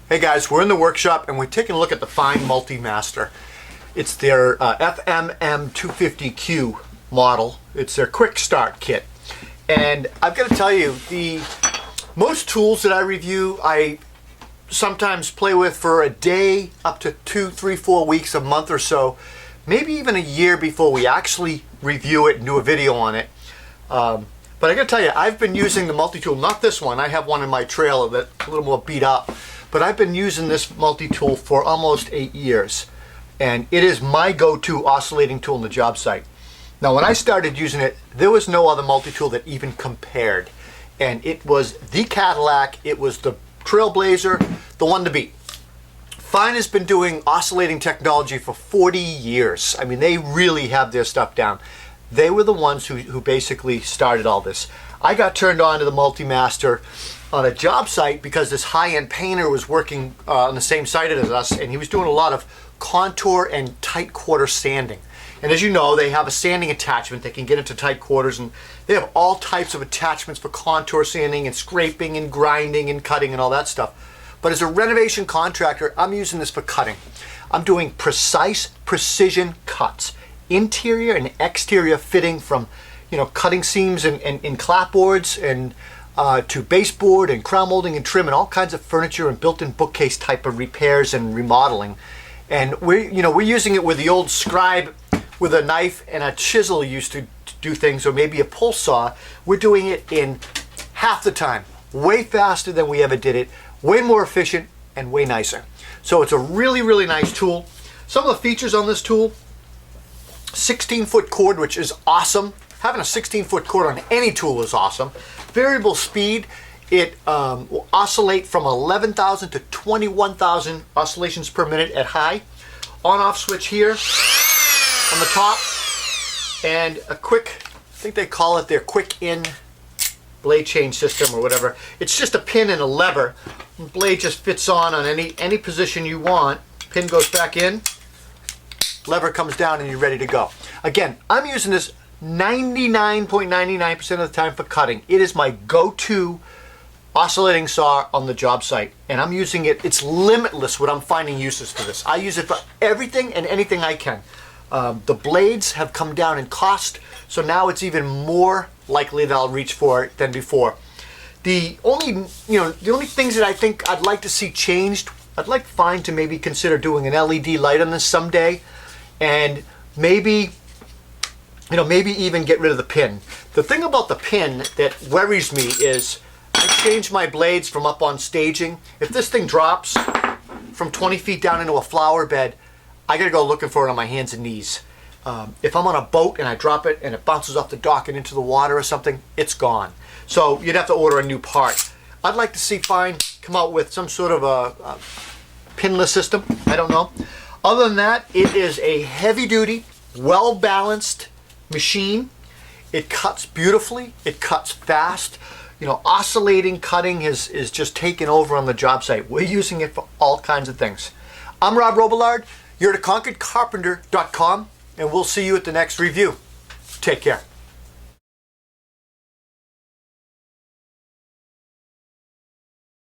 Hey guys, we're in the workshop and we're taking a look at the FEIN MultiMaster. It's their FMM 250Q model. It's their quick start kit. And I've got to tell you, most tools that I review, I sometimes play with for a day, up to 2, 3, 4 weeks, a month or so, maybe even a year before we actually review it and do a video on it. But I got to tell you, I've been using the multi-tool, not this one. I have one in my trailer that's a little more beat up. But I've been using this multi-tool for almost 8 years. And it is my go-to oscillating tool on the job site. Now when I started using it, there was no other multi-tool that even compared. And it was the Cadillac, it was the Trailblazer, the one to beat. FEIN has been doing oscillating technology for 40 years. I mean, they really have their stuff down. They were the ones who basically started all this. I got turned on to the MultiMaster on a job site because this high-end painter was working on the same site as us, and he was doing a lot of contour and tight quarter sanding. And as you know, they have a sanding attachment that can get into tight quarters, and they have all types of attachments for contour sanding and scraping and grinding and cutting and all that stuff. But as a renovation contractor, I'm using this for cutting. I'm doing precise precision cuts, interior and exterior fitting, from cutting seams and clapboards and to baseboard and crown molding and trim and all kinds of furniture and built-in bookcase type of repairs and remodeling. And we're using it with the old scribe with a knife and a chisel used to do things, or maybe a pull saw. We're doing it in half the time, way faster than we ever did it, way more efficient and way nicer. So it's a really, really nice tool. Some of the features on this tool: 16-foot cord, which is awesome. Having a 16-foot cord on any tool is awesome. Variable speed. It will oscillate from 11,000 to 21,000 oscillations per minute at high. On-off switch here on the top, and a quick, I think they call it their quick-in blade change system or whatever. It's just a pin and a lever. The blade just fits on any position you want. Pin goes back in, lever comes down, and you're ready to go. Again, I'm using this 99.99% of the time for cutting. It is my go-to oscillating saw on the job site, and I'm using it. It's limitless what I'm finding uses for this. I use it for everything and anything I can. The blades have come down in cost, so now it's even more likely that I'll reach for it than before. The only things that I think I'd like to see changed, I'd like FEIN to maybe consider doing an LED light on this someday, and maybe even get rid of the pin. The thing about the pin that worries me is I change my blades from up on staging. If this thing drops from 20 feet down into a flower bed, I gotta go looking for it on my hands and knees. If I'm on a boat and I drop it and it bounces off the dock and into the water or something, it's gone. So you'd have to order a new part. I'd like to see FEIN come out with some sort of a pinless system. I don't know. Other than that, it is a heavy-duty, well-balanced machine. It cuts beautifully. It cuts fast. Oscillating cutting is just taken over on the job site. We're using it for all kinds of things. I'm Rob Robillard. You're at conqueredcarpenter.com, and we'll see you at the next review. Take care.